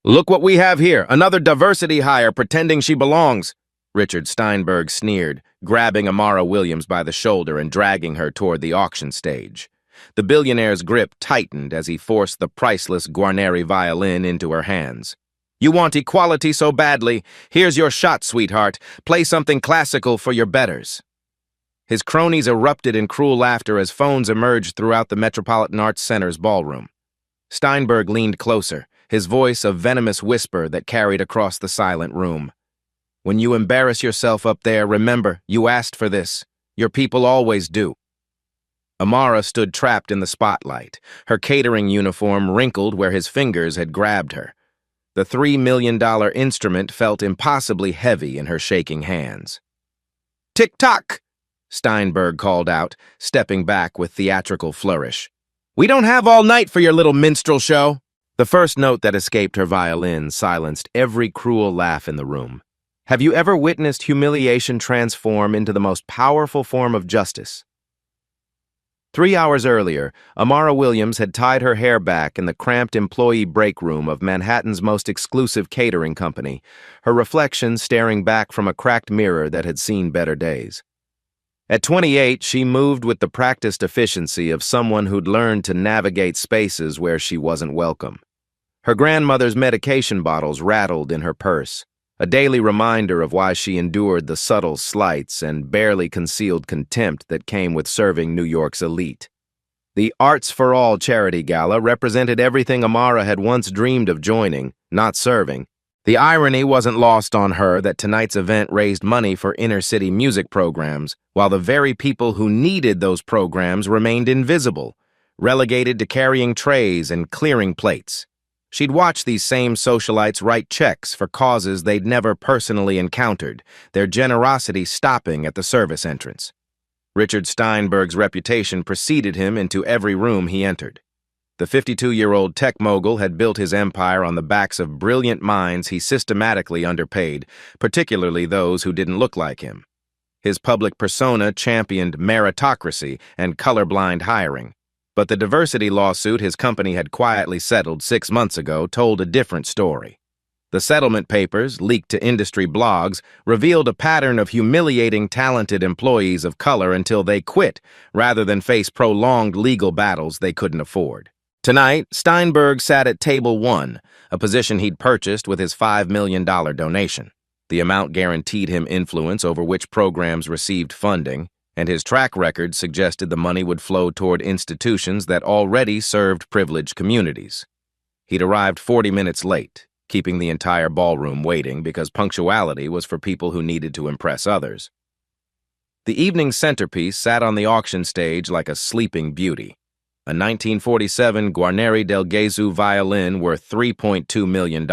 "Look what we have here, another diversity hire pretending she belongs," Richard Steinberg sneered, grabbing Amara Williams by the shoulder and dragging her toward the auction stage. The billionaire's grip tightened as he forced the priceless Guarneri violin into her hands. "You want equality so badly. Here's your shot, sweetheart. Play something classical for your betters." His cronies erupted in cruel laughter as phones emerged throughout the Metropolitan Arts Center's ballroom. Steinberg leaned closer, his voice a venomous whisper that carried across the silent room. "When you embarrass yourself up there, remember, you asked for this. Your people always do." Amara stood trapped in the spotlight, her catering uniform wrinkled where his fingers had grabbed her. The $3 million instrument felt impossibly heavy in her shaking hands. "Tick-tock!" Steinberg called out, stepping back with theatrical flourish. "We don't have all night for your little minstrel show." The first note that escaped her violin silenced every cruel laugh in the room. Have you ever witnessed humiliation transform into the most powerful form of justice? 3 hours earlier, Amara Williams had tied her hair back in the cramped employee break room of Manhattan's most exclusive catering company, her reflection staring back from a cracked mirror that had seen better days. At 28, she moved with the practiced efficiency of someone who'd learned to navigate spaces where she wasn't welcome. Her grandmother's medication bottles rattled in her purse, a daily reminder of why she endured the subtle slights and barely concealed contempt that came with serving New York's elite. The Arts for All charity gala represented everything Amara had once dreamed of joining, not serving. The irony wasn't lost on her that tonight's event raised money for inner-city music programs, while the very people who needed those programs remained invisible, relegated to carrying trays and clearing plates. She'd watched these same socialites write checks for causes they'd never personally encountered, their generosity stopping at the service entrance. Richard Steinberg's reputation preceded him into every room he entered. The 52-year-old tech mogul had built his empire on the backs of brilliant minds he systematically underpaid, particularly those who didn't look like him. His public persona championed meritocracy and colorblind hiring. But the diversity lawsuit his company had quietly settled 6 months ago told a different story. The settlement papers, leaked to industry blogs, revealed a pattern of humiliating talented employees of color until they quit, rather than face prolonged legal battles they couldn't afford. Tonight, Steinberg sat at table 1, a position he'd purchased with his $5 million donation. The amount guaranteed him influence over which programs received funding, and his track record suggested the money would flow toward institutions that already served privileged communities. He'd arrived 40 minutes late, keeping the entire ballroom waiting because punctuality was for people who needed to impress others. The evening's centerpiece sat on the auction stage like a sleeping beauty. A 1947 Guarneri del Gesù violin worth $3.2 million.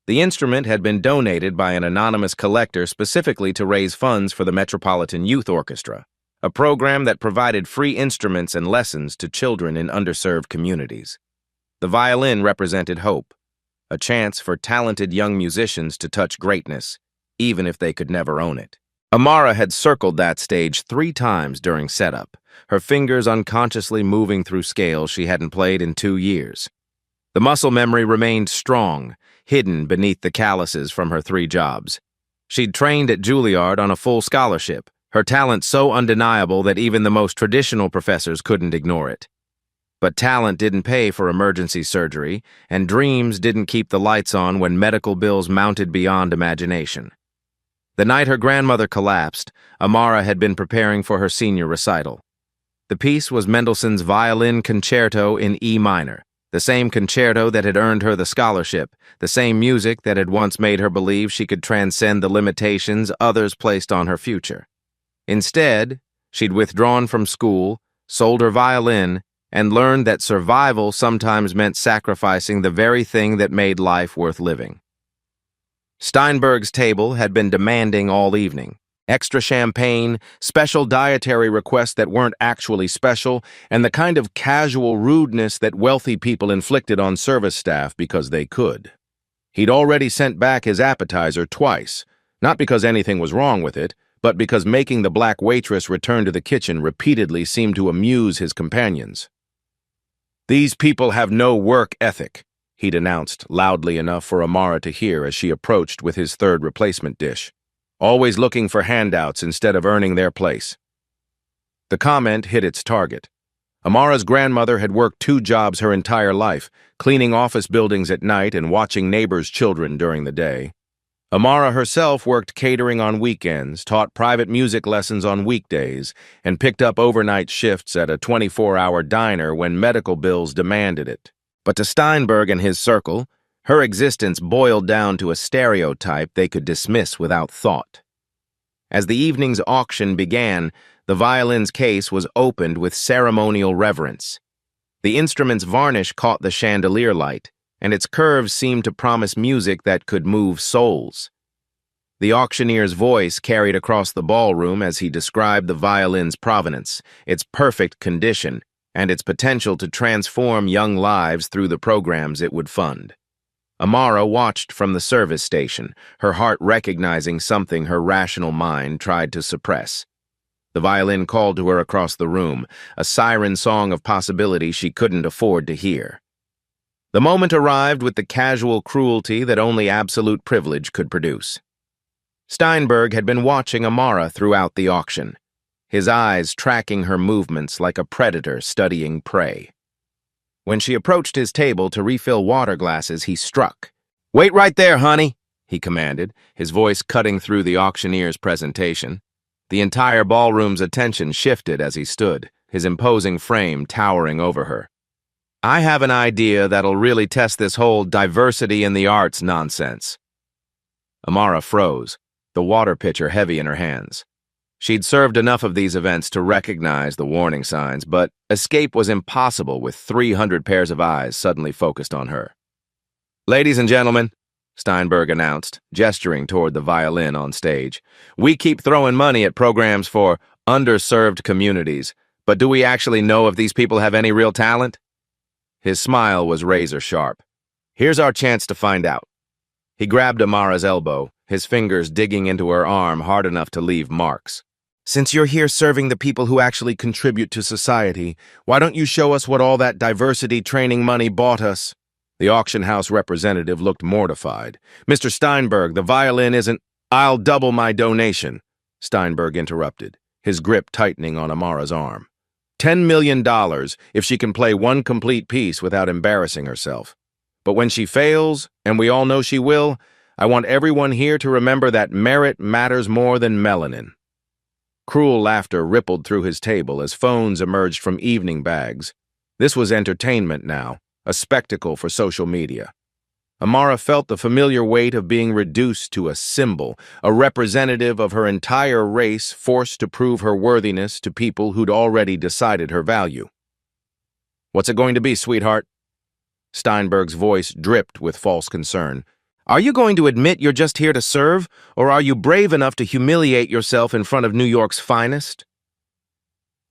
The instrument had been donated by an anonymous collector specifically to raise funds for the Metropolitan Youth Orchestra, a program that provided free instruments and lessons to children in underserved communities. The violin represented hope, a chance for talented young musicians to touch greatness, even if they could never own it. Amara had circled that stage 3 times during setup, her fingers unconsciously moving through scales she hadn't played in 2 years. The muscle memory remained strong, hidden beneath the calluses from her 3 jobs. She'd trained at Juilliard on a full scholarship, her talent so undeniable that even the most traditional professors couldn't ignore it. But talent didn't pay for emergency surgery, and dreams didn't keep the lights on when medical bills mounted beyond imagination. The night her grandmother collapsed, Amara had been preparing for her senior recital. The piece was Mendelssohn's Violin Concerto in E minor, the same concerto that had earned her the scholarship, the same music that had once made her believe she could transcend the limitations others placed on her future. Instead, she'd withdrawn from school, sold her violin, and learned that survival sometimes meant sacrificing the very thing that made life worth living. Steinberg's table had been demanding all evening. Extra champagne, special dietary requests that weren't actually special, and the kind of casual rudeness that wealthy people inflicted on service staff because they could. He'd already sent back his appetizer twice, not because anything was wrong with it, but because making the black waitress return to the kitchen repeatedly seemed to amuse his companions. "These people have no work ethic," he'd announced loudly enough for Amara to hear as she approached with his third replacement dish. Always looking for handouts instead of earning their place. The comment hit its target. Amara's grandmother had worked 2 jobs her entire life, cleaning office buildings at night and watching neighbors' children during the day. Amara herself worked catering on weekends, taught private music lessons on weekdays, and picked up overnight shifts at a 24-hour diner when medical bills demanded it. But to Steinberg and his circle, her existence boiled down to a stereotype they could dismiss without thought. As the evening's auction began, the violin's case was opened with ceremonial reverence. The instrument's varnish caught the chandelier light, and its curves seemed to promise music that could move souls. The auctioneer's voice carried across the ballroom as he described the violin's provenance, its perfect condition, and its potential to transform young lives through the programs it would fund. Amara watched from the service station, her heart recognizing something her rational mind tried to suppress. The violin called to her across the room, a siren song of possibility she couldn't afford to hear. The moment arrived with the casual cruelty that only absolute privilege could produce. Steinberg had been watching Amara throughout the auction, his eyes tracking her movements like a predator studying prey. When she approached his table to refill water glasses, he struck. "Wait right there, honey," he commanded, his voice cutting through the auctioneer's presentation. The entire ballroom's attention shifted as he stood, his imposing frame towering over her. "I have an idea that'll really test this whole diversity in the arts nonsense." Amara froze, the water pitcher heavy in her hands. She'd served enough of these events to recognize the warning signs, but escape was impossible with 300 pairs of eyes suddenly focused on her. "Ladies and gentlemen," Steinberg announced, gesturing toward the violin on stage, "we keep throwing money at programs for underserved communities, but do we actually know if these people have any real talent?" His smile was razor-sharp. "Here's our chance to find out." He grabbed Amara's elbow, his fingers digging into her arm hard enough to leave marks. "Since you're here serving the people who actually contribute to society, why don't you show us what all that diversity training money bought us?" The auction house representative looked mortified. "Mr. Steinberg, the violin isn't—" "I'll double my donation," Steinberg interrupted, his grip tightening on Amara's arm. $10 million if she can play one complete piece without embarrassing herself. But when she fails, and we all know she will, I want everyone here to remember that merit matters more than melanin. Cruel laughter rippled through his table as phones emerged from evening bags. This was entertainment now, a spectacle for social media. Amara felt the familiar weight of being reduced to a symbol, a representative of her entire race forced to prove her worthiness to people who'd already decided her value. "What's it going to be, sweetheart?" Steinberg's voice dripped with false concern. "Are you going to admit you're just here to serve, or are you brave enough to humiliate yourself in front of New York's finest?"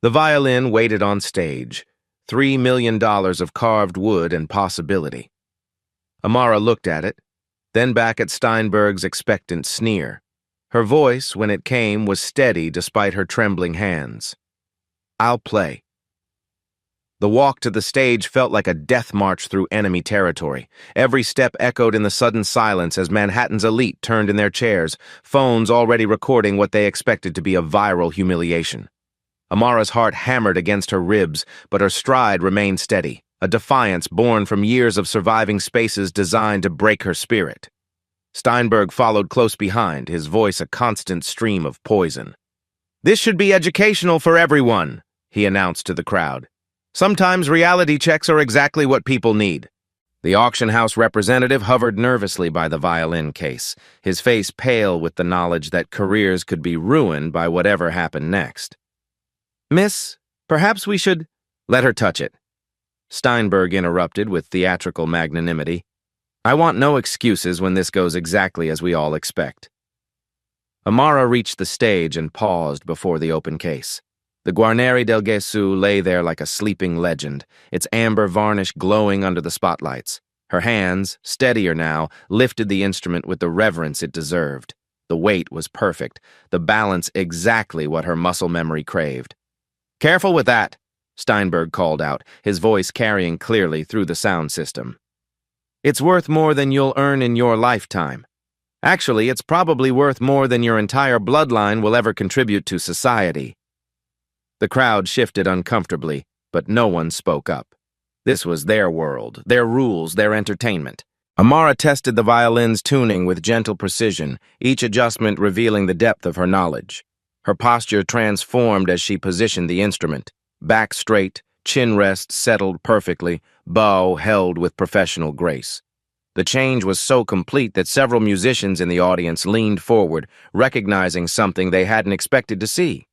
The violin waited on stage, $3 million of carved wood and possibility. Amara looked at it, then back at Steinberg's expectant sneer. Her voice, when it came, was steady despite her trembling hands. "I'll play." The walk to the stage felt like a death march through enemy territory. Every step echoed in the sudden silence as Manhattan's elite turned in their chairs, phones already recording what they expected to be a viral humiliation. Amara's heart hammered against her ribs, but her stride remained steady, a defiance born from years of surviving spaces designed to break her spirit. Steinberg followed close behind, his voice a constant stream of poison. "This should be educational for everyone," he announced to the crowd. "Sometimes reality checks are exactly what people need." The auction house representative hovered nervously by the violin case, his face pale with the knowledge that careers could be ruined by whatever happened next. "Miss, perhaps we should—" "Let her touch it," Steinberg interrupted with theatrical magnanimity. "I want no excuses when this goes exactly as we all expect." Amara reached the stage and paused before the open case. The Guarneri del Gesù lay there like a sleeping legend, its amber varnish glowing under the spotlights. Her hands, steadier now, lifted the instrument with the reverence it deserved. The weight was perfect, the balance exactly what her muscle memory craved. "Careful with that," Steinberg called out, his voice carrying clearly through the sound system. It's worth more than you'll earn in your lifetime. Actually, it's probably worth more than your entire bloodline will ever contribute to society." The crowd shifted uncomfortably, but no one spoke up. This was their world, their rules, their entertainment. Amara tested the violin's tuning with gentle precision, each adjustment revealing the depth of her knowledge. Her posture transformed as she positioned the instrument. Back straight, chin rest settled perfectly, bow held with professional grace. The change was so complete that several musicians in the audience leaned forward, recognizing something they hadn't expected to see.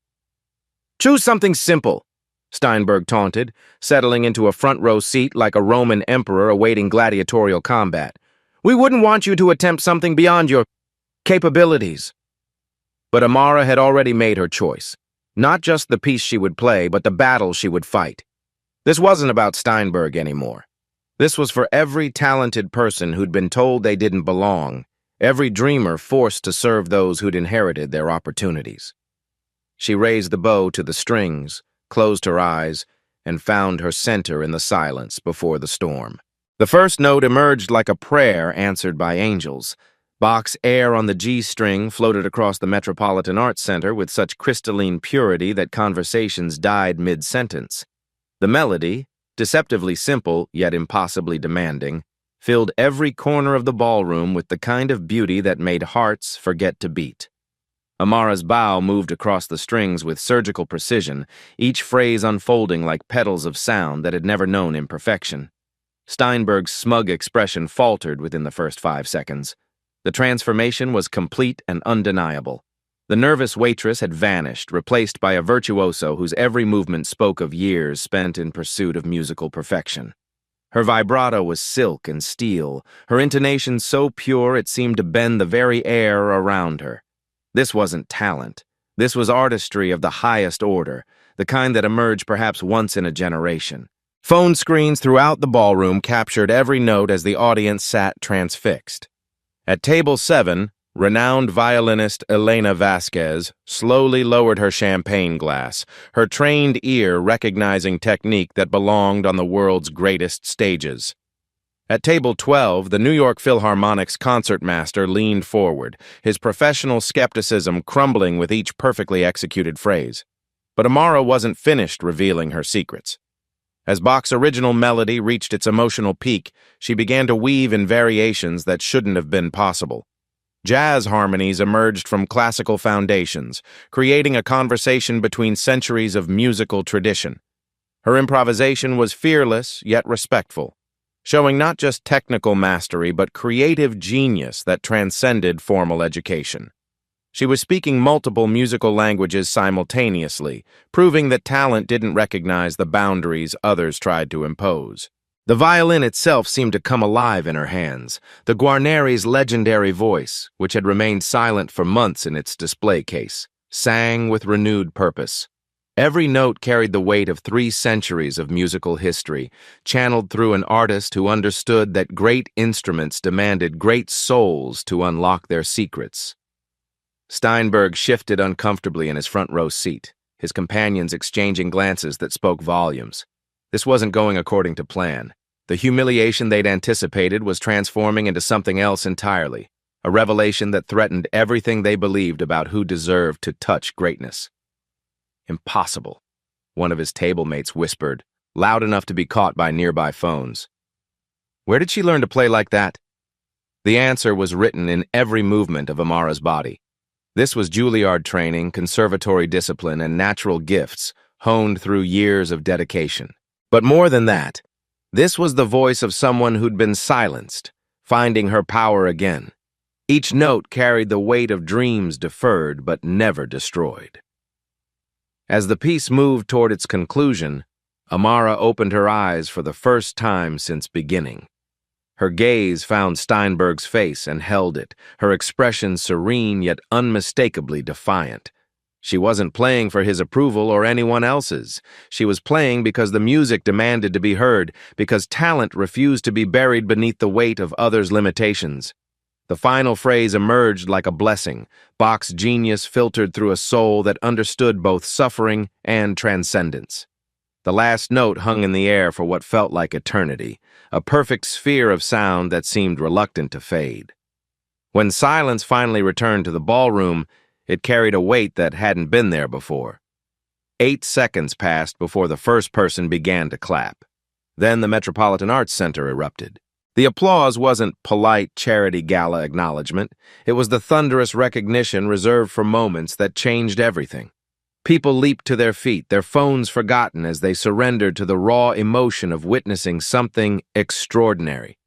"Choose something simple," Steinberg taunted, settling into a front-row seat like a Roman emperor awaiting gladiatorial combat. "We wouldn't want you to attempt something beyond your capabilities." But Amara had already made her choice. Not just the piece she would play, but the battle she would fight. This wasn't about Steinberg anymore. This was for every talented person who'd been told they didn't belong, every dreamer forced to serve those who'd inherited their opportunities. She raised the bow to the strings, closed her eyes, and found her center in the silence before the storm. The first note emerged like a prayer answered by angels. Bach's Air on the G string floated across the Metropolitan Arts Center with such crystalline purity that conversations died mid-sentence. The melody, deceptively simple yet impossibly demanding, filled every corner of the ballroom with the kind of beauty that made hearts forget to beat. Amara's bow moved across the strings with surgical precision, each phrase unfolding like petals of sound that had never known imperfection. Steinberg's smug expression faltered within the first 5 seconds. The transformation was complete and undeniable. The nervous waitress had vanished, replaced by a virtuoso whose every movement spoke of years spent in pursuit of musical perfection. Her vibrato was silk and steel, her intonation so pure it seemed to bend the very air around her. This wasn't talent. This was artistry of the highest order, the kind that emerged perhaps once in a generation. Phone screens throughout the ballroom captured every note as the audience sat transfixed. At table 7, renowned violinist Elena Vasquez slowly lowered her champagne glass, her trained ear recognizing technique that belonged on the world's greatest stages. At table 12, the New York Philharmonic's concertmaster leaned forward, his professional skepticism crumbling with each perfectly executed phrase. But Amara wasn't finished revealing her secrets. As Bach's original melody reached its emotional peak, she began to weave in variations that shouldn't have been possible. Jazz harmonies emerged from classical foundations, creating a conversation between centuries of musical tradition. Her improvisation was fearless yet respectful, showing not just technical mastery but creative genius that transcended formal education. She was speaking multiple musical languages simultaneously, proving that talent didn't recognize the boundaries others tried to impose. The violin itself seemed to come alive in her hands, the Guarneri's legendary voice, which had remained silent for months in its display case, sang with renewed purpose. Every note carried the weight of 3 centuries of musical history, channeled through an artist who understood that great instruments demanded great souls to unlock their secrets. Steinberg shifted uncomfortably in his front-row seat, his companions exchanging glances that spoke volumes. This wasn't going according to plan. The humiliation they'd anticipated was transforming into something else entirely, a revelation that threatened everything they believed about who deserved to touch greatness. "Impossible," one of his table mates whispered, loud enough to be caught by nearby phones. Where did she learn to play like that? The answer was written in every movement of Amara's body. This was Juilliard training, conservatory discipline, and natural gifts, honed through years of dedication. But more than that, this was the voice of someone who'd been silenced, finding her power again. Each note carried the weight of dreams deferred but never destroyed. As the piece moved toward its conclusion, Amara opened her eyes for the first time since beginning. Her gaze found Steinberg's face and held it, her expression serene yet unmistakably defiant. She wasn't playing for his approval or anyone else's. She was playing because the music demanded to be heard, because talent refused to be buried beneath the weight of others' limitations. The final phrase emerged like a blessing. Bach's genius filtered through a soul that understood both suffering and transcendence. The last note hung in the air for what felt like eternity, a perfect sphere of sound that seemed reluctant to fade. When silence finally returned to the ballroom, it carried a weight that hadn't been there before. 8 seconds passed before the first person began to clap. Then the Metropolitan Arts Center erupted. The applause wasn't polite charity gala acknowledgement. It was the thunderous recognition reserved for moments that changed everything. People leaped to their feet, their phones forgotten as they surrendered to the raw emotion of witnessing something extraordinary.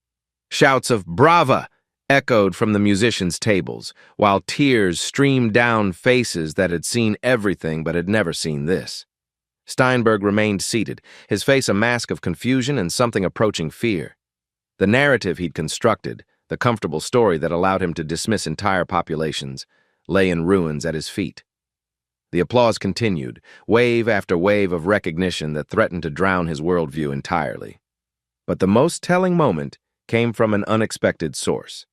Shouts of "Brava!" echoed from the musicians' tables, while tears streamed down faces that had seen everything but had never seen this. Steinberg remained seated, his face a mask of confusion and something approaching fear. The narrative he'd constructed, the comfortable story that allowed him to dismiss entire populations, lay in ruins at his feet. The applause continued, wave after wave of recognition that threatened to drown his worldview entirely. But the most telling moment came from an unexpected source.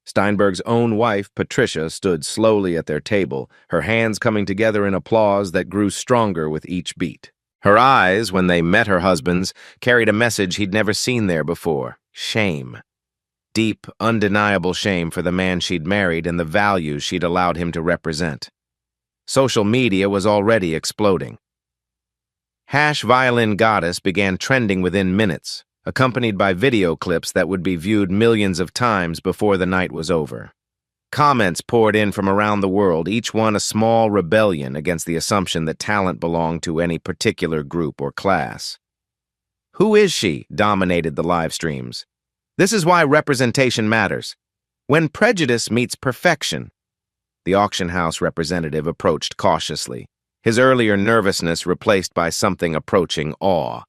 Steinberg's own wife, Patricia, stood slowly at their table, her hands coming together in applause that grew stronger with each beat. Her eyes, when they met her husband's, carried a message he'd never seen there before: shame. Deep, undeniable shame for the man she'd married and the values she'd allowed him to represent. Social media was already exploding. #Violin Goddess began trending within minutes, accompanied by video clips that would be viewed millions of times before the night was over. Comments poured in from around the world, each one a small rebellion against the assumption that talent belonged to any particular group or class. "Who is she?" dominated the live streams. "This is why representation matters. When prejudice meets perfection." The auction house representative approached cautiously, his earlier nervousness replaced by something approaching awe.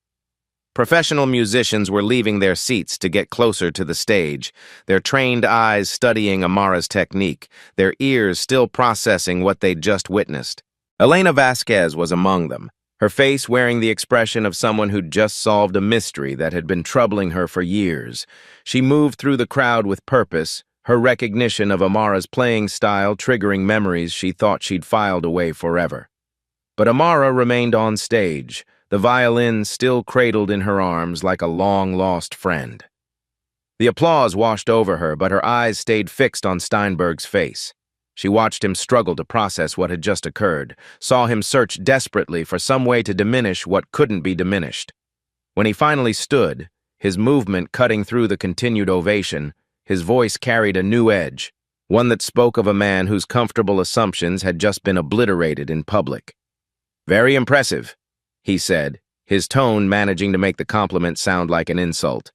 Professional musicians were leaving their seats to get closer to the stage, their trained eyes studying Amara's technique, their ears still processing what they'd just witnessed. Elena Vasquez was among them, her face wearing the expression of someone who'd just solved a mystery that had been troubling her for years. She moved through the crowd with purpose, her recognition of Amara's playing style triggering memories she thought she'd filed away forever. But Amara remained on stage, the violin still cradled in her arms like a long-lost friend. The applause washed over her, but her eyes stayed fixed on Steinberg's face. She watched him struggle to process what had just occurred, saw him search desperately for some way to diminish what couldn't be diminished. When he finally stood, his movement cutting through the continued ovation, his voice carried a new edge, one that spoke of a man whose comfortable assumptions had just been obliterated in public. "Very impressive," he said, his tone managing to make the compliment sound like an insult.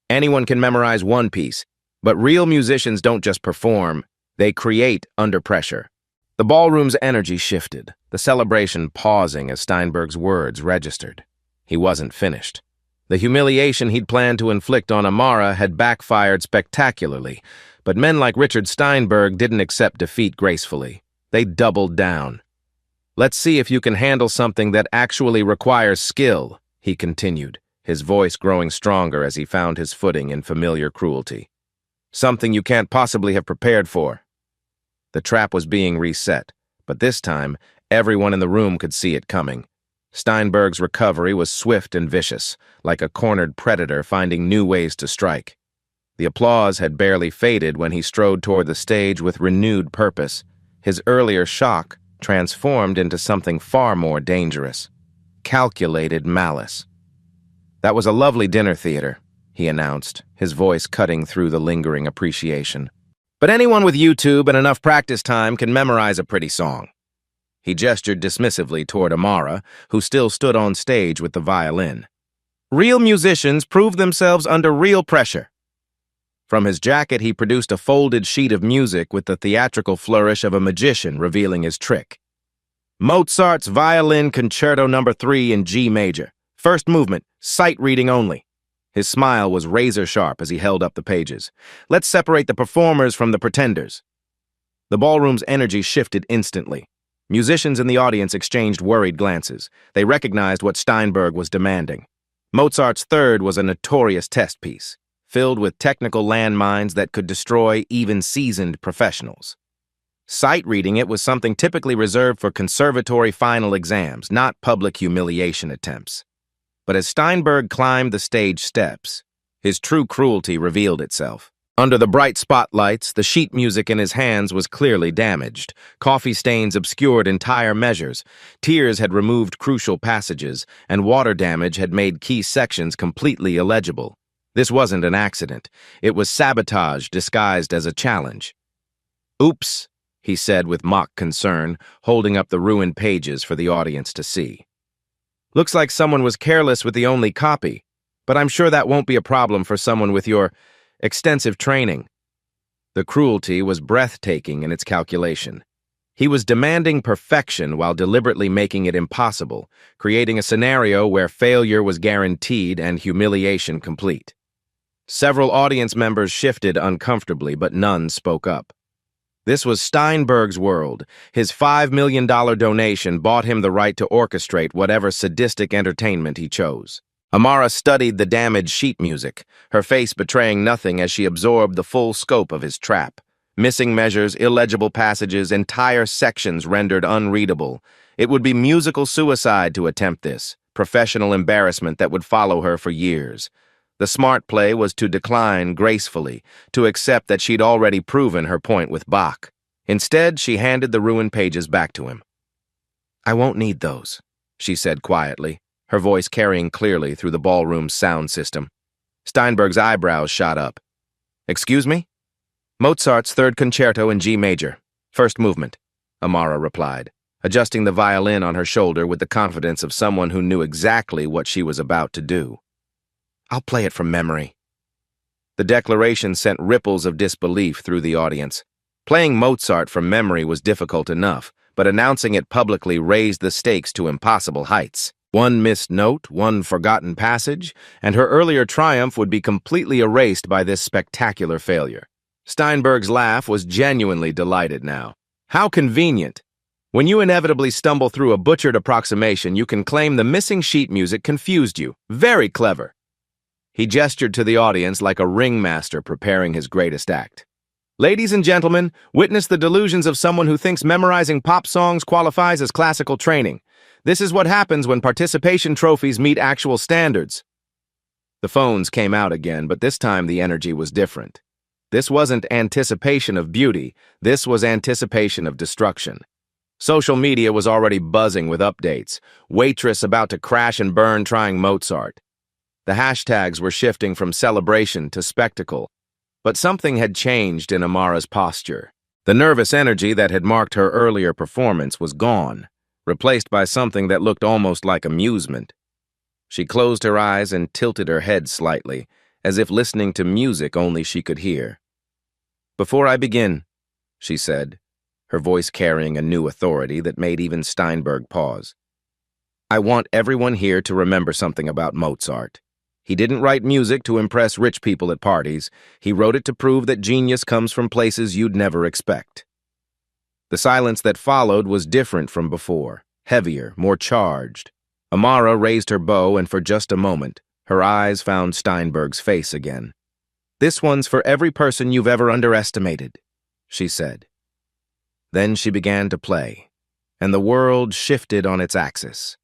"Anyone can memorize one piece, but real musicians don't just perform, they create under pressure." The ballroom's energy shifted, the celebration pausing as Steinberg's words registered. He wasn't finished. The humiliation he'd planned to inflict on Amara had backfired spectacularly, but men like Richard Steinberg didn't accept defeat gracefully. They doubled down. "Let's see if you can handle something that actually requires skill," he continued, his voice growing stronger as he found his footing in familiar cruelty. "Something you can't possibly have prepared for." The trap was being reset, but this time, everyone in the room could see it coming. Steinberg's recovery was swift and vicious, like a cornered predator finding new ways to strike. The applause had barely faded when he strode toward the stage with renewed purpose, his earlier shock transformed into something far more dangerous: calculated malice. "That was a lovely dinner theater," he announced, his voice cutting through the lingering appreciation. "But anyone with YouTube and enough practice time can memorize a pretty song." He gestured dismissively toward Amara, who still stood on stage with the violin. "Real musicians prove themselves under real pressure." From his jacket, he produced a folded sheet of music with the theatrical flourish of a magician revealing his trick. "Mozart's Violin Concerto No. 3 in G major. First movement, sight reading only." His smile was razor-sharp as he held up the pages. "Let's separate the performers from the pretenders." The ballroom's energy shifted instantly. Musicians in the audience exchanged worried glances. They recognized what Steinberg was demanding. Mozart's Third was a notorious test piece, filled with technical landmines that could destroy even seasoned professionals. Sight reading it was something typically reserved for conservatory final exams, not public humiliation attempts. But as Steinberg climbed the stage steps, his true cruelty revealed itself. Under the bright spotlights, the sheet music in his hands was clearly damaged. Coffee stains obscured entire measures. Tears had removed crucial passages, and water damage had made key sections completely illegible. This wasn't an accident. It was sabotage disguised as a challenge. "Oops," he said with mock concern, holding up the ruined pages for the audience to see. "Looks like someone was careless with the only copy, but I'm sure that won't be a problem for someone with your extensive training." The cruelty was breathtaking in its calculation. He was demanding perfection while deliberately making it impossible, creating a scenario where failure was guaranteed and humiliation complete. Several audience members shifted uncomfortably, but none spoke up. This was Steinberg's world. His $5 million donation bought him the right to orchestrate whatever sadistic entertainment he chose. Amara studied the damaged sheet music, her face betraying nothing as she absorbed the full scope of his trap. Missing measures, illegible passages, entire sections rendered unreadable. It would be musical suicide to attempt this, professional embarrassment that would follow her for years. The smart play was to decline gracefully, to accept that she'd already proven her point with Bach. Instead, she handed the ruined pages back to him. "I won't need those," she said quietly, her voice carrying clearly through the ballroom's sound system. Steinberg's eyebrows shot up. "Excuse me?" "Mozart's Third Concerto in G major, first movement," Amara replied, adjusting the violin on her shoulder with the confidence of someone who knew exactly what she was about to do. "I'll play it from memory." The declaration sent ripples of disbelief through the audience. Playing Mozart from memory was difficult enough, but announcing it publicly raised the stakes to impossible heights. One missed note, one forgotten passage, and her earlier triumph would be completely erased by this spectacular failure. Steinberg's laugh was genuinely delighted now. How convenient! When you inevitably stumble through a butchered approximation, you can claim the missing sheet music confused you. Very clever. He gestured to the audience like a ringmaster preparing his greatest act. "Ladies and gentlemen, witness the delusions of someone who thinks memorizing pop songs qualifies as classical training. This is what happens when participation trophies meet actual standards." The phones came out again, but this time the energy was different. This wasn't anticipation of beauty, this was anticipation of destruction. Social media was already buzzing with updates. Waitress about to crash and burn trying Mozart. The hashtags were shifting from celebration to spectacle. But something had changed in Amara's posture. The nervous energy that had marked her earlier performance was gone, replaced by something that looked almost like amusement. She closed her eyes and tilted her head slightly, as if listening to music only she could hear. "Before I begin," she said, her voice carrying a new authority that made even Steinberg pause, "I want everyone here to remember something about Mozart. He didn't write music to impress rich people at parties. He wrote it to prove that genius comes from places you'd never expect." The silence that followed was different from before, heavier, more charged. Amara raised her bow, and for just a moment, her eyes found Steinberg's face again. "This one's for every person you've ever underestimated," she said. Then she began to play, and the world shifted on its axis.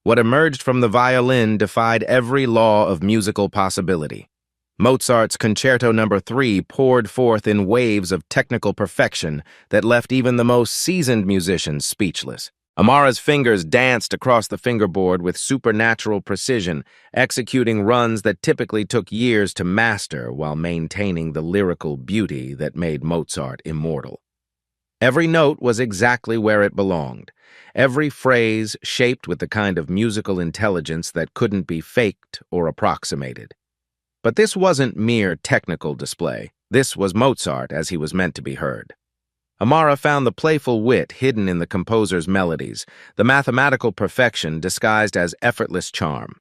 What emerged from the violin defied every law of musical possibility. Mozart's Concerto No. 3 poured forth in waves of technical perfection that left even the most seasoned musicians speechless. Amara's fingers danced across the fingerboard with supernatural precision, executing runs that typically took years to master while maintaining the lyrical beauty that made Mozart immortal. Every note was exactly where it belonged. Every phrase shaped with the kind of musical intelligence that couldn't be faked or approximated. But this wasn't mere technical display. This was Mozart as he was meant to be heard. Amara found the playful wit hidden in the composer's melodies, the mathematical perfection disguised as effortless charm.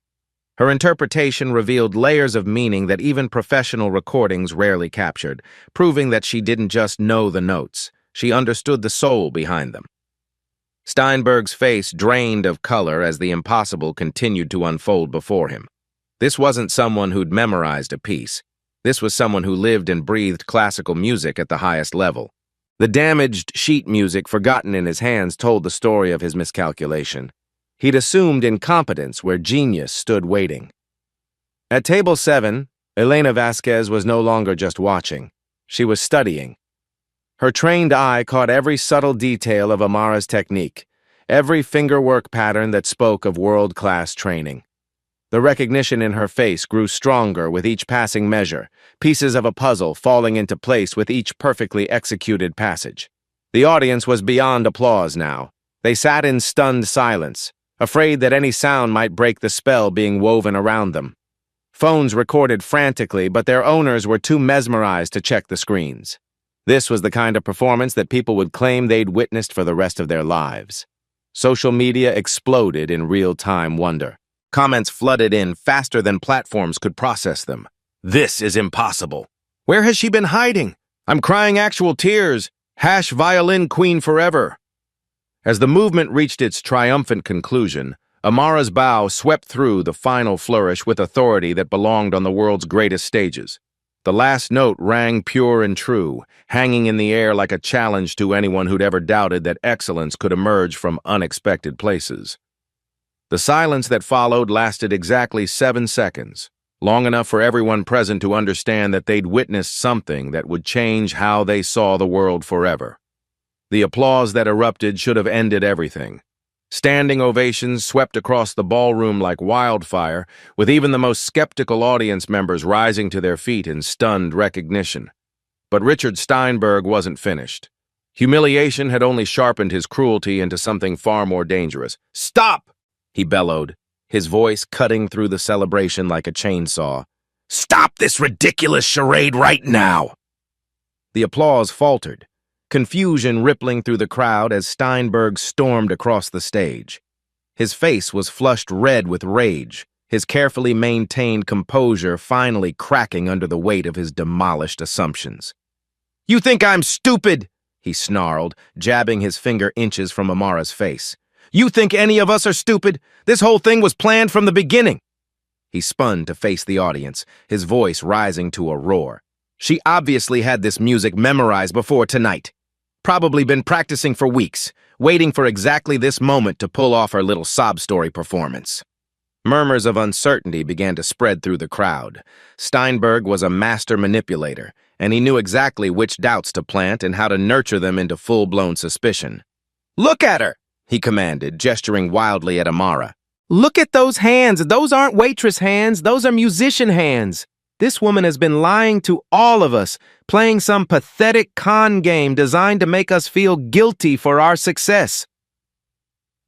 Her interpretation revealed layers of meaning that even professional recordings rarely captured, proving that she didn't just know the notes, she understood the soul behind them. Steinberg's face drained of color as the impossible continued to unfold before him. This wasn't someone who'd memorized a piece. This was someone who lived and breathed classical music at the highest level. The damaged sheet music forgotten in his hands told the story of his miscalculation. He'd assumed incompetence where genius stood waiting. At table 7, Elena Vasquez was no longer just watching. She was studying. Her trained eye caught every subtle detail of Amara's technique, every fingerwork pattern that spoke of world-class training. The recognition in her face grew stronger with each passing measure, pieces of a puzzle falling into place with each perfectly executed passage. The audience was beyond applause now. They sat in stunned silence, afraid that any sound might break the spell being woven around them. Phones recorded frantically, but their owners were too mesmerized to check the screens. This was the kind of performance that people would claim they'd witnessed for the rest of their lives. Social media exploded in real-time wonder. Comments flooded in faster than platforms could process them. This is impossible. Where has she been hiding? I'm crying actual tears. #Violin Queen forever. As the movement reached its triumphant conclusion, Amara's bow swept through the final flourish with authority that belonged on the world's greatest stages. The last note rang pure and true, hanging in the air like a challenge to anyone who'd ever doubted that excellence could emerge from unexpected places. The silence that followed lasted exactly 7 seconds, long enough for everyone present to understand that they'd witnessed something that would change how they saw the world forever. The applause that erupted should have ended everything. Standing ovations swept across the ballroom like wildfire, with even the most skeptical audience members rising to their feet in stunned recognition. But Richard Steinberg wasn't finished. Humiliation had only sharpened his cruelty into something far more dangerous. "Stop!" he bellowed, his voice cutting through the celebration like a chainsaw. "Stop this ridiculous charade right now!" The applause faltered, confusion rippling through the crowd as Steinberg stormed across the stage. His face was flushed red with rage, his carefully maintained composure finally cracking under the weight of his demolished assumptions. "You think I'm stupid?" he snarled, jabbing his finger inches from Amara's face. "You think any of us are stupid? This whole thing was planned from the beginning." He spun to face the audience, his voice rising to a roar. She obviously had this music memorized before tonight. Probably been practicing for weeks, waiting for exactly this moment to pull off her little sob story performance. Murmurs of uncertainty began to spread through the crowd. Steinberg was a master manipulator, and he knew exactly which doubts to plant and how to nurture them into full-blown suspicion. "Look at her!" he commanded, gesturing wildly at Amara. "Look at those hands. Those aren't waitress hands. Those are musician hands. This woman has been lying to all of us, playing some pathetic con game designed to make us feel guilty for our success."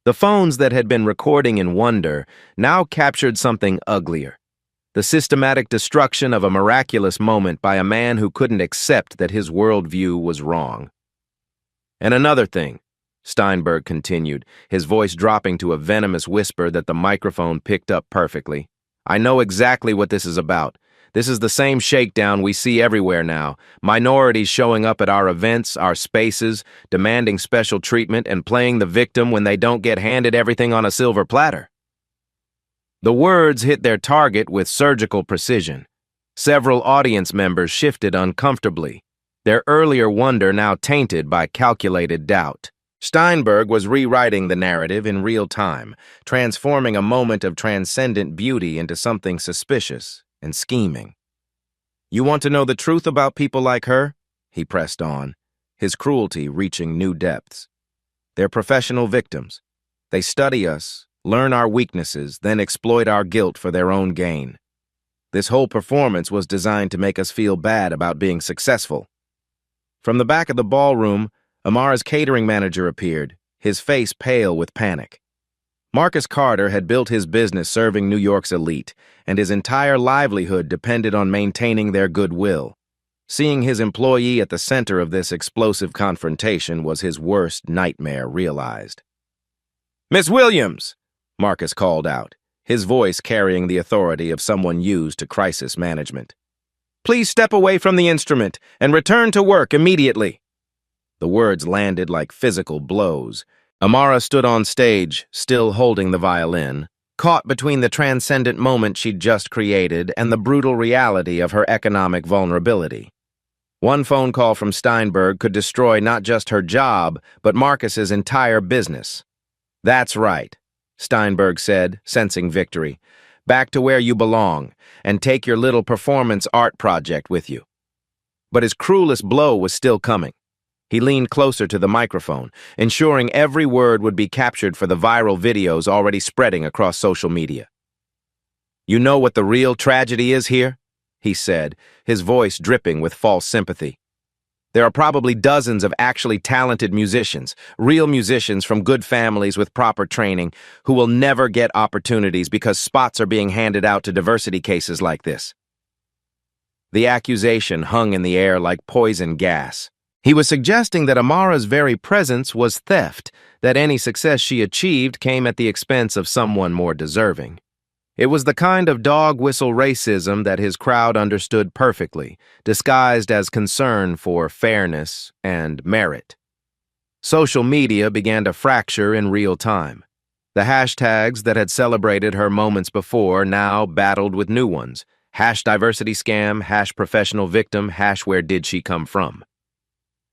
The phones that had been recording in wonder now captured something uglier. The systematic destruction of a miraculous moment by a man who couldn't accept that his worldview was wrong. "And another thing," Steinberg continued, his voice dropping to a venomous whisper that the microphone picked up perfectly. "I know exactly what this is about. This is the same shakedown we see everywhere now. Minorities showing up at our events, our spaces, demanding special treatment and playing the victim when they don't get handed everything on a silver platter." The words hit their target with surgical precision. Several audience members shifted uncomfortably, their earlier wonder now tainted by calculated doubt. Steinberg was rewriting the narrative in real time, transforming a moment of transcendent beauty into something suspicious and scheming. "You want to know the truth about people like her?" he pressed on, his cruelty reaching new depths. "They're professional victims. They study us, learn our weaknesses, then exploit our guilt for their own gain. This whole performance was designed to make us feel bad about being successful." From the back of the ballroom, Amara's catering manager appeared, his face pale with panic. Marcus Carter had built his business serving New York's elite, and his entire livelihood depended on maintaining their goodwill. Seeing his employee at the center of this explosive confrontation was his worst nightmare realized. "Miss Williams!" Marcus called out, his voice carrying the authority of someone used to crisis management. "Please step away from the instrument and return to work immediately." The words landed like physical blows. Amara stood on stage, still holding the violin, caught between the transcendent moment she'd just created and the brutal reality of her economic vulnerability. One phone call from Steinberg could destroy not just her job, but Marcus's entire business. That's right. Steinberg said, sensing victory. Back to where you belong, and take your little performance art project with you. But his cruelest blow was still coming. He leaned closer to the microphone, ensuring every word would be captured for the viral videos already spreading across social media. You know what the real tragedy is here? He said, his voice dripping with false sympathy. There are probably dozens of actually talented musicians, real musicians from good families with proper training, who will never get opportunities because spots are being handed out to diversity cases like this. The accusation hung in the air like poison gas. He was suggesting that Amara's very presence was theft, that any success she achieved came at the expense of someone more deserving. It was the kind of dog-whistle racism that his crowd understood perfectly, disguised as concern for fairness and merit. Social media began to fracture in real time. The hashtags that had celebrated her moments before now battled with new ones. #DiversityScam, #ProfessionalVictim, #WhereDidSheComeFrom.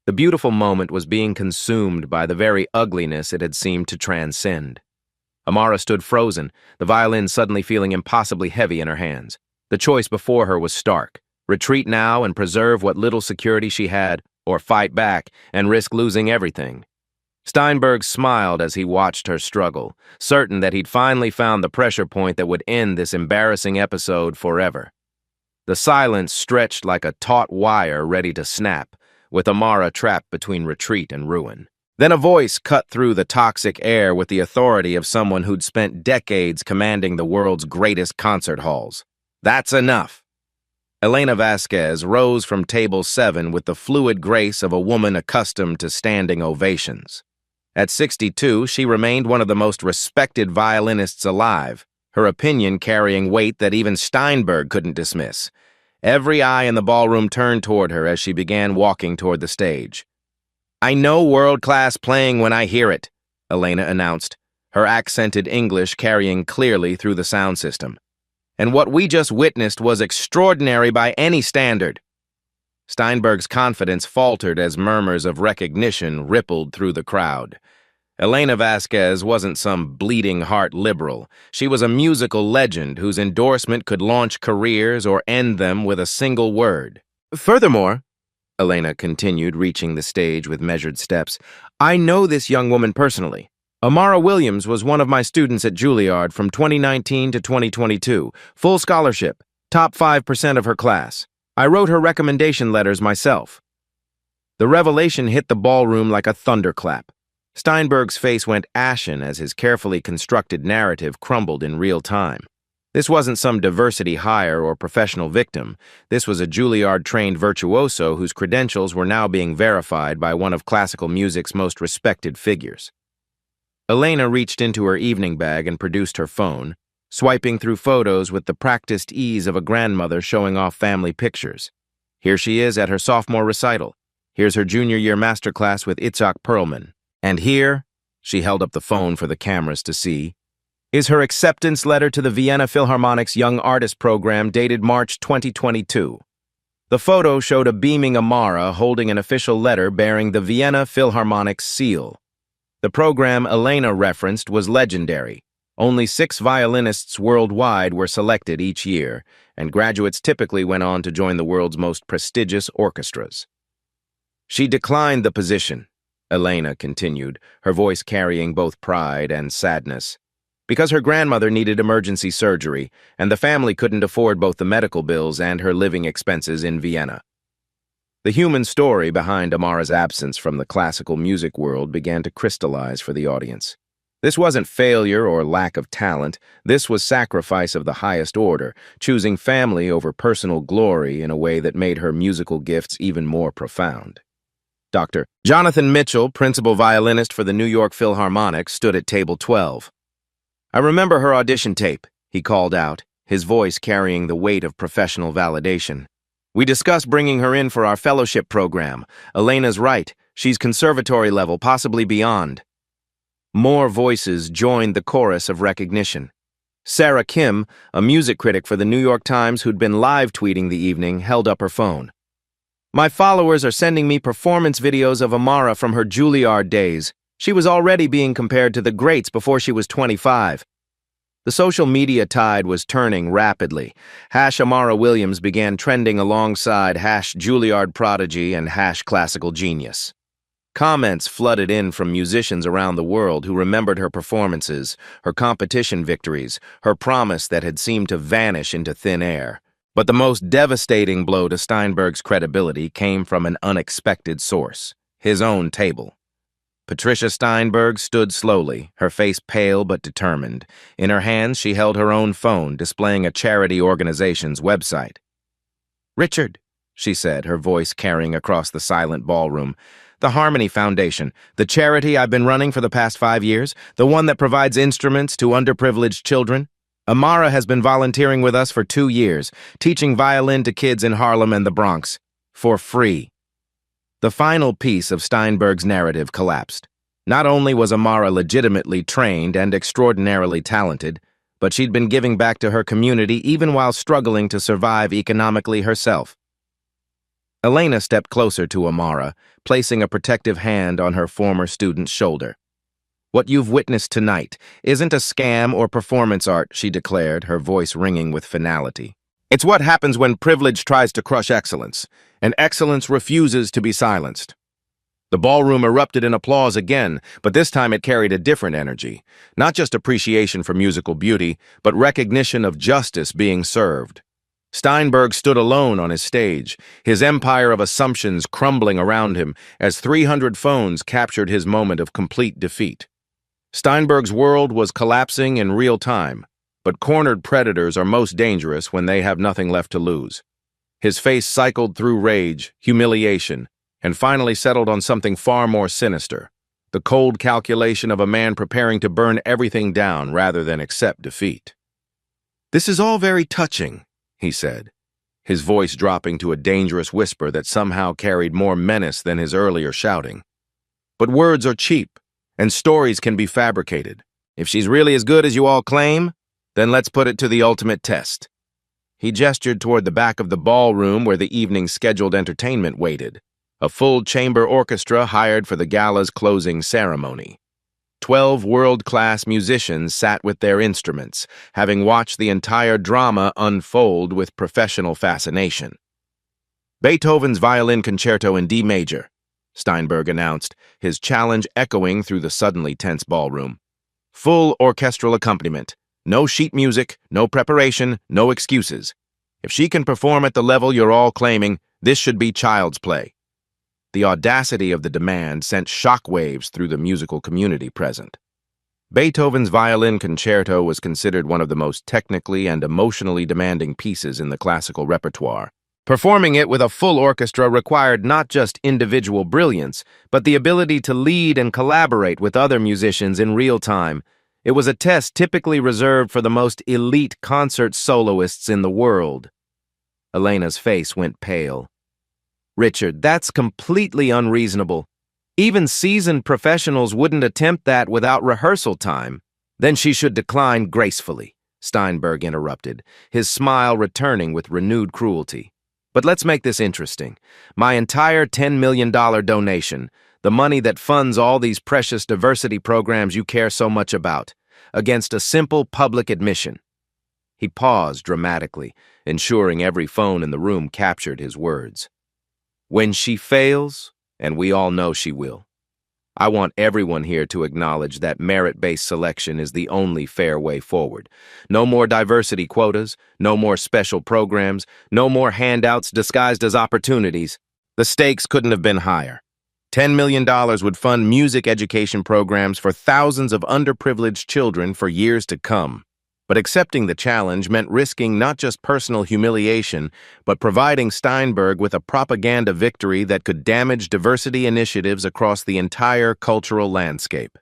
The beautiful moment was being consumed by the very ugliness it had seemed to transcend. Amara stood frozen, the violin suddenly feeling impossibly heavy in her hands. The choice before her was stark. Retreat now and preserve what little security she had, or fight back and risk losing everything. Steinberg smiled as he watched her struggle, certain that he'd finally found the pressure point that would end this embarrassing episode forever. The silence stretched like a taut wire ready to snap, with Amara trapped between retreat and ruin. Then a voice cut through the toxic air with the authority of someone who'd spent decades commanding the world's greatest concert halls. That's enough. Elena Vasquez rose from table 7 with the fluid grace of a woman accustomed to standing ovations. At 62, she remained one of the most respected violinists alive, her opinion carrying weight that even Steinberg couldn't dismiss. Every eye in the ballroom turned toward her as she began walking toward the stage. I know world-class playing when I hear it, Elena announced, her accented English carrying clearly through the sound system. And what we just witnessed was extraordinary by any standard. Steinberg's confidence faltered as murmurs of recognition rippled through the crowd. Elena Vasquez wasn't some bleeding-heart liberal. She was a musical legend whose endorsement could launch careers or end them with a single word. Furthermore, Elena continued, reaching the stage with measured steps, I know this young woman personally. Amara Williams was one of my students at Juilliard from 2019 to 2022, full scholarship, top 5% of her class. I wrote her recommendation letters myself. The revelation hit the ballroom like a thunderclap. Steinberg's face went ashen as his carefully constructed narrative crumbled in real time. This wasn't some diversity hire or professional victim. This was a Juilliard-trained virtuoso whose credentials were now being verified by one of classical music's most respected figures. Elena reached into her evening bag and produced her phone, swiping through photos with the practiced ease of a grandmother showing off family pictures. Here she is at her sophomore recital. Here's her junior-year masterclass with Itzhak Perlman. And here, she held up the phone for the cameras to see, is her acceptance letter to the Vienna Philharmonic's Young Artist Program dated March 2022. The photo showed a beaming Amara holding an official letter bearing the Vienna Philharmonic's seal. The program Elena referenced was legendary. Only 6 violinists worldwide were selected each year, and graduates typically went on to join the world's most prestigious orchestras. She declined the position, Elena continued, her voice carrying both pride and sadness, because her grandmother needed emergency surgery, and the family couldn't afford both the medical bills and her living expenses in Vienna. The human story behind Amara's absence from the classical music world began to crystallize for the audience. This wasn't failure or lack of talent. This was sacrifice of the highest order, choosing family over personal glory in a way that made her musical gifts even more profound. Dr. Jonathan Mitchell, principal violinist for the New York Philharmonic, stood at table 12. I remember her audition tape, he called out, his voice carrying the weight of professional validation. We discussed bringing her in for our fellowship program. Elena's right. She's conservatory level, possibly beyond. More voices joined the chorus of recognition. Sarah Kim, a music critic for the New York Times who'd been live tweeting the evening, held up her phone. My followers are sending me performance videos of Amara from her Juilliard days. She was already being compared to the greats before she was 25. The social media tide was turning rapidly. #Amara Williams began trending alongside #Juilliard Prodigy and #Classical Genius. Comments flooded in from musicians around the world who remembered her performances, her competition victories, her promise that had seemed to vanish into thin air. But the most devastating blow to Steinberg's credibility came from an unexpected source: his own table. Patricia Steinberg stood slowly, her face pale but determined. In her hands, she held her own phone, displaying a charity organization's website. "Richard," she said, her voice carrying across the silent ballroom, "the Harmony Foundation, the charity I've been running for the past 5 years, the one that provides instruments to underprivileged children. Amara has been volunteering with us for 2 years, teaching violin to kids in Harlem and the Bronx, for free." The final piece of Steinberg's narrative collapsed. Not only was Amara legitimately trained and extraordinarily talented, but she'd been giving back to her community even while struggling to survive economically herself. Elena stepped closer to Amara, placing a protective hand on her former student's shoulder. "What you've witnessed tonight isn't a scam or performance art," she declared, her voice ringing with finality. "It's what happens when privilege tries to crush excellence, and excellence refuses to be silenced." The ballroom erupted in applause again, but this time it carried a different energy. Not just appreciation for musical beauty, but recognition of justice being served. Steinberg stood alone on his stage, his empire of assumptions crumbling around him as 300 phones captured his moment of complete defeat. Steinberg's world was collapsing in real time, but cornered predators are most dangerous when they have nothing left to lose. His face cycled through rage, humiliation, and finally settled on something far more sinister: the cold calculation of a man preparing to burn everything down rather than accept defeat. "This is all very touching," he said, his voice dropping to a dangerous whisper that somehow carried more menace than his earlier shouting. "But words are cheap, and stories can be fabricated. If she's really as good as you all claim, then let's put it to the ultimate test." He gestured toward the back of the ballroom where the evening's scheduled entertainment waited, a full chamber orchestra hired for the gala's closing ceremony. 12 world-class musicians sat with their instruments, having watched the entire drama unfold with professional fascination. "Beethoven's Violin Concerto in D major," Steinberg announced, his challenge echoing through the suddenly tense ballroom. "Full orchestral accompaniment. No sheet music, no preparation, no excuses. If she can perform at the level you're all claiming, this should be child's play." The audacity of the demand sent shockwaves through the musical community present. Beethoven's Violin Concerto was considered one of the most technically and emotionally demanding pieces in the classical repertoire. Performing it with a full orchestra required not just individual brilliance, but the ability to lead and collaborate with other musicians in real time. It was a test typically reserved for the most elite concert soloists in the world. Elena's face went pale. "Richard, that's completely unreasonable. Even seasoned professionals wouldn't attempt that without rehearsal time." "Then she should decline gracefully," Steinberg interrupted, his smile returning with renewed cruelty. "But let's make this interesting. My entire $10 million donation, the money that funds all these precious diversity programs you care so much about, against a simple public admission." He paused dramatically, ensuring every phone in the room captured his words. "When she fails, and we all know she will, I want everyone here to acknowledge that merit-based selection is the only fair way forward. No more diversity quotas, no more special programs, no more handouts disguised as opportunities. The stakes couldn't have been higher. $10 million would fund music education programs for thousands of underprivileged children for years to come. But accepting the challenge meant risking not just personal humiliation, but providing Steinberg with a propaganda victory that could damage diversity initiatives across the entire cultural landscape.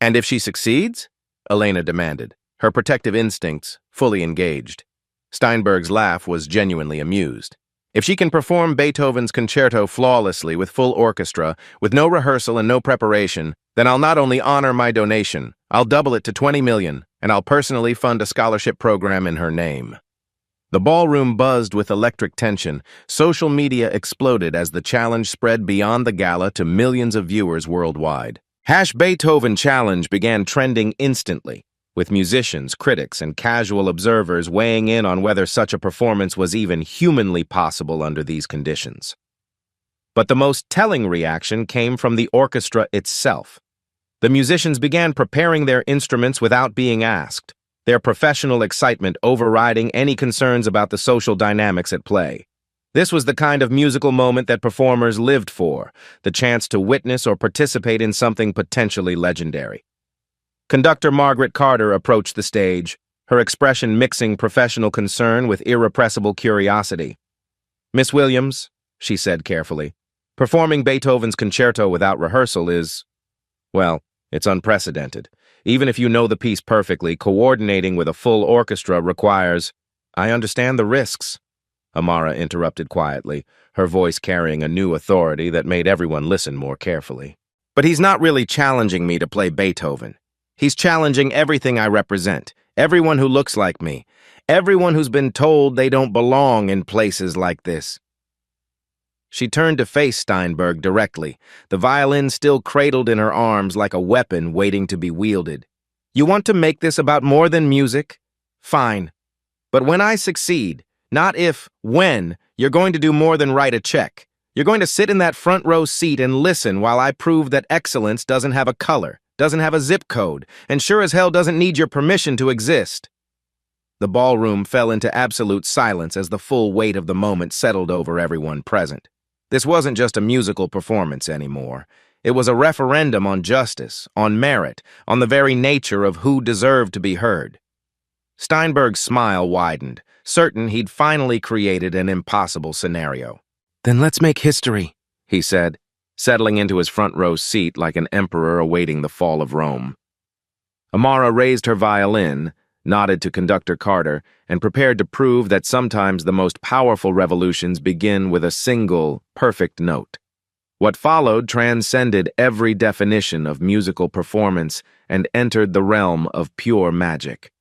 "And if she succeeds?" Elena demanded, her protective instincts fully engaged. Steinberg's laugh was genuinely amused. "If she can perform Beethoven's concerto flawlessly with full orchestra, with no rehearsal and no preparation, then I'll not only honor my donation, I'll double it to $20 million, and I'll personally fund a scholarship program in her name." The ballroom buzzed with electric tension. Social media exploded as the challenge spread beyond the gala to millions of viewers worldwide. Beethoven Challenge began trending instantly, with musicians, critics, and casual observers weighing in on whether such a performance was even humanly possible under these conditions. But the most telling reaction came from the orchestra itself. The musicians began preparing their instruments without being asked, their professional excitement overriding any concerns about the social dynamics at play. This was the kind of musical moment that performers lived for, the chance to witness or participate in something potentially legendary. Conductor Margaret Carter approached the stage, her expression mixing professional concern with irrepressible curiosity. "Miss Williams," she said carefully, "performing Beethoven's concerto without rehearsal is, well, it's unprecedented. Even if you know the piece perfectly, coordinating with a full orchestra requires—" "I understand the risks," Amara interrupted quietly, her voice carrying a new authority that made everyone listen more carefully. "But he's not really challenging me to play Beethoven. He's challenging everything I represent, everyone who looks like me, everyone who's been told they don't belong in places like this." She turned to face Steinberg directly, the violin still cradled in her arms like a weapon waiting to be wielded. "You want to make this about more than music? Fine. But when I succeed, not if, when, you're going to do more than write a check. You're going to sit in that front row seat and listen while I prove that excellence doesn't have a color, doesn't have a zip code, and sure as hell doesn't need your permission to exist." The ballroom fell into absolute silence as the full weight of the moment settled over everyone present. This wasn't just a musical performance anymore. It was a referendum on justice, on merit, on the very nature of who deserved to be heard. Steinberg's smile widened, certain he'd finally created an impossible scenario. "Then let's make history," he said, settling into his front row seat like an emperor awaiting the fall of Rome. Amara raised her violin, nodded to Conductor Carter, and prepared to prove that sometimes the most powerful revolutions begin with a single, perfect note. What followed transcended every definition of musical performance and entered the realm of pure magic.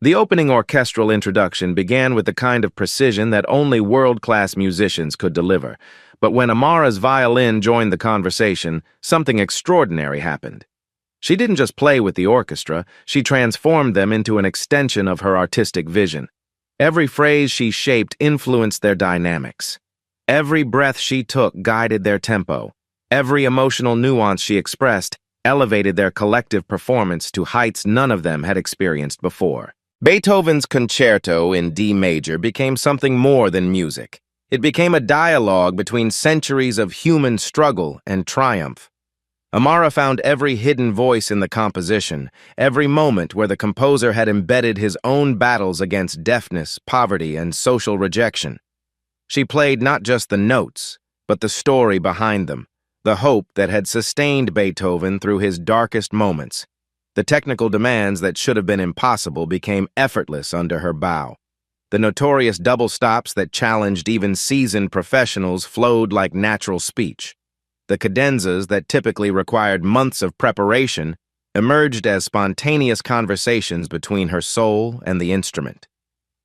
The opening orchestral introduction began with the kind of precision that only world-class musicians could deliver, but when Amara's violin joined the conversation, something extraordinary happened. She didn't just play with the orchestra, she transformed them into an extension of her artistic vision. Every phrase she shaped influenced their dynamics. Every breath she took guided their tempo. Every emotional nuance she expressed elevated their collective performance to heights none of them had experienced before. Beethoven's concerto in D major became something more than music. It became a dialogue between centuries of human struggle and triumph. Amara found every hidden voice in the composition, every moment where the composer had embedded his own battles against deafness, poverty, and social rejection. She played not just the notes, but the story behind them, the hope that had sustained Beethoven through his darkest moments. The technical demands that should have been impossible became effortless under her bow. The notorious double stops that challenged even seasoned professionals flowed like natural speech. The cadenzas that typically required months of preparation emerged as spontaneous conversations between her soul and the instrument.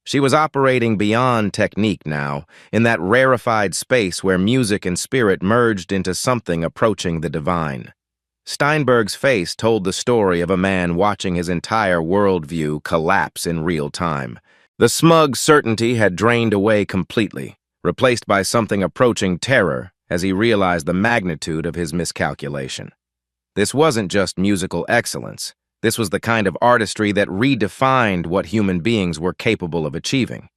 She was operating beyond technique now, in that rarefied space where music and spirit merged into something approaching the divine. Steinberg's face told the story of a man watching his entire worldview collapse in real time. The smug certainty had drained away completely, replaced by something approaching terror as he realized the magnitude of his miscalculation. This wasn't just musical excellence. This was the kind of artistry that redefined what human beings were capable of achieving.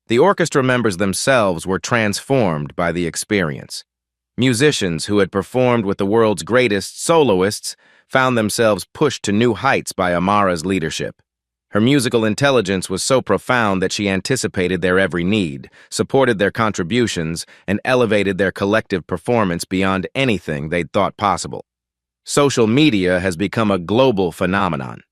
The orchestra members themselves were transformed by the experience. Musicians who had performed with the world's greatest soloists found themselves pushed to new heights by Amara's leadership. Her musical intelligence was so profound that she anticipated their every need, supported their contributions, and elevated their collective performance beyond anything they'd thought possible. Social media has become a global phenomenon.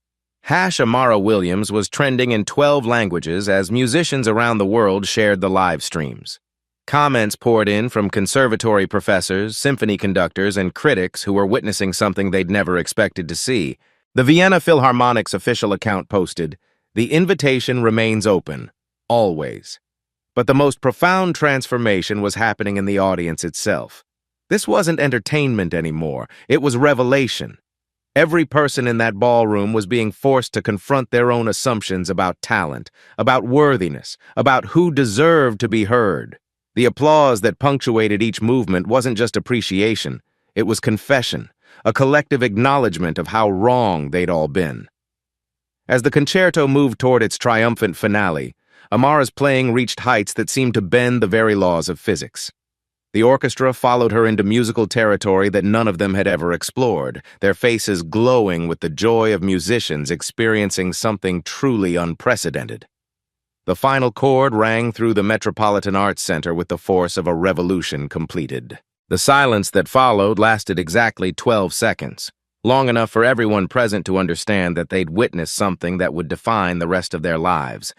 Amara Williams was trending in 12 languages as musicians around the world shared the live streams. Comments poured in from conservatory professors, symphony conductors, and critics who were witnessing something they'd never expected to see. The Vienna Philharmonic's official account posted, "The invitation remains open, always." But the most profound transformation was happening in the audience itself. This wasn't entertainment anymore. It was revelation. Every person in that ballroom was being forced to confront their own assumptions about talent, about worthiness, about who deserved to be heard. The applause that punctuated each movement wasn't just appreciation, it was confession, a collective acknowledgement of how wrong they'd all been. As the concerto moved toward its triumphant finale, Amara's playing reached heights that seemed to bend the very laws of physics. The orchestra followed her into musical territory that none of them had ever explored, their faces glowing with the joy of musicians experiencing something truly unprecedented. The final chord rang through the Metropolitan Arts Center with the force of a revolution completed. The silence that followed lasted exactly 12 seconds, long enough for everyone present to understand that they'd witnessed something that would define the rest of their lives.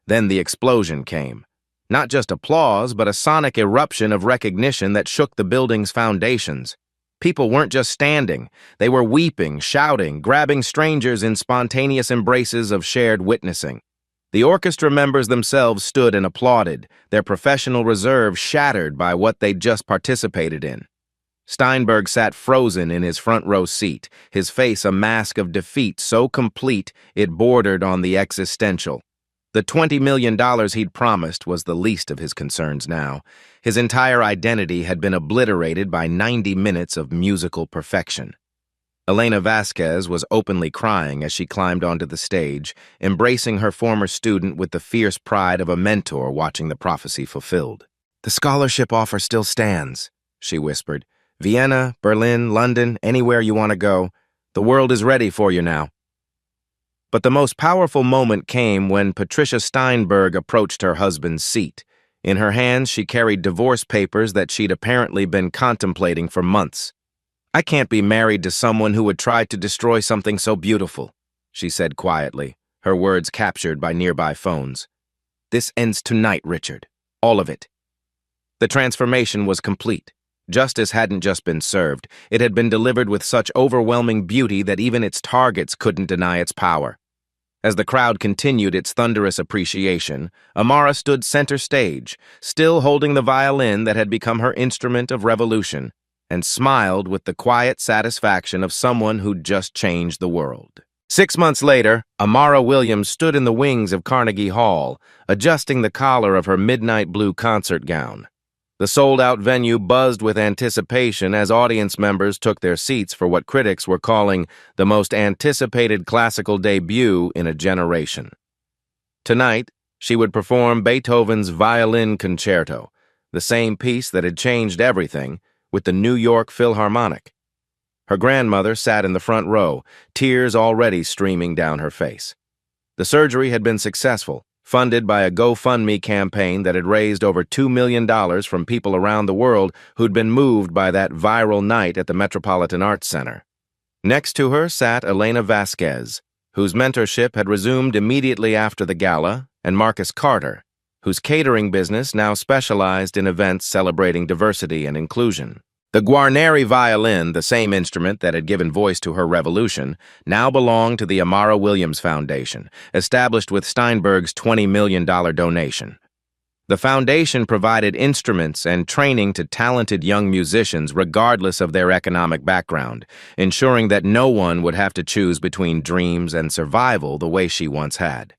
Then the explosion came. Not just applause, but a sonic eruption of recognition that shook the building's foundations. People weren't just standing. They were weeping, shouting, grabbing strangers in spontaneous embraces of shared witnessing. The orchestra members themselves stood and applauded, their professional reserve shattered by what they'd just participated in. Steinberg sat frozen in his front row seat, his face a mask of defeat so complete it bordered on the existential. The $20 million he'd promised was the least of his concerns now. His entire identity had been obliterated by 90 minutes of musical perfection. Elena Vasquez was openly crying as she climbed onto the stage, embracing her former student with the fierce pride of a mentor watching the prophecy fulfilled. "The scholarship offer still stands," she whispered. "Vienna, Berlin, London, anywhere you want to go. The world is ready for you now." But the most powerful moment came when Patricia Steinberg approached her husband's seat. In her hands, she carried divorce papers that she'd apparently been contemplating for months. "I can't be married to someone who would try to destroy something so beautiful," she said quietly, her words captured by nearby phones. "This ends tonight, Richard. All of it." The transformation was complete. Justice hadn't just been served. It had been delivered with such overwhelming beauty that even its targets couldn't deny its power. As the crowd continued its thunderous appreciation, Amara stood center stage, still holding the violin that had become her instrument of revolution, and smiled with the quiet satisfaction of someone who'd just changed the world. 6 months later, Amara Williams stood in the wings of Carnegie Hall, adjusting the collar of her midnight blue concert gown. The sold-out venue buzzed with anticipation as audience members took their seats for what critics were calling the most anticipated classical debut in a generation. Tonight, she would perform Beethoven's Violin Concerto, the same piece that had changed everything, with the New York Philharmonic. Her grandmother sat in the front row, tears already streaming down her face. The surgery had been successful, funded by a GoFundMe campaign that had raised over $2 million from people around the world who'd been moved by that viral night at the Metropolitan Arts Center. Next to her sat Elena Vasquez, whose mentorship had resumed immediately after the gala, and Marcus Carter, whose catering business now specialized in events celebrating diversity and inclusion. The Guarneri violin, the same instrument that had given voice to her revolution, now belonged to the Amara Williams Foundation, established with Steinberg's $20 million donation. The foundation provided instruments and training to talented young musicians regardless of their economic background, ensuring that no one would have to choose between dreams and survival the way she once had.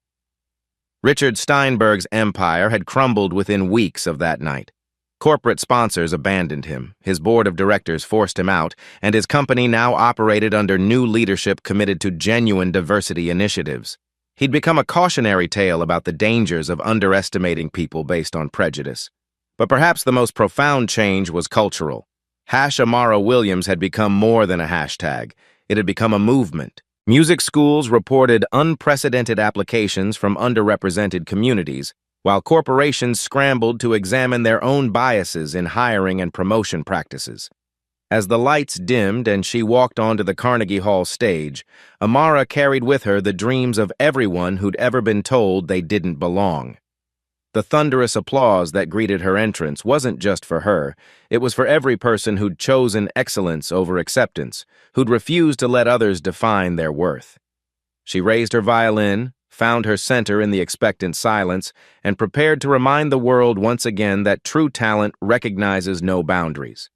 Richard Steinberg's empire had crumbled within weeks of that night. Corporate sponsors abandoned him, his board of directors forced him out, and his company now operated under new leadership committed to genuine diversity initiatives. He'd become a cautionary tale about the dangers of underestimating people based on prejudice. But perhaps the most profound change was cultural. #Amara Williams had become more than a hashtag. It had become a movement. Music schools reported unprecedented applications from underrepresented communities, while corporations scrambled to examine their own biases in hiring and promotion practices. As the lights dimmed and she walked onto the Carnegie Hall stage, Amara carried with her the dreams of everyone who'd ever been told they didn't belong. The thunderous applause that greeted her entrance wasn't just for her, it was for every person who'd chosen excellence over acceptance, who'd refused to let others define their worth. She raised her violin, found her center in the expectant silence, and prepared to remind the world once again that true talent recognizes no boundaries.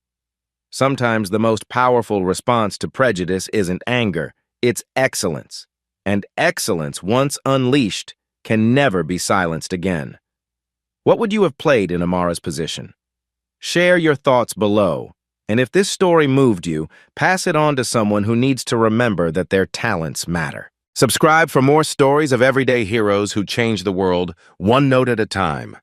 Sometimes the most powerful response to prejudice isn't anger, it's excellence. And excellence, once unleashed, can never be silenced again. What would you have played in Amara's position? Share your thoughts below, and if this story moved you, pass it on to someone who needs to remember that their talents matter. Subscribe for more stories of everyday heroes who change the world, one note at a time.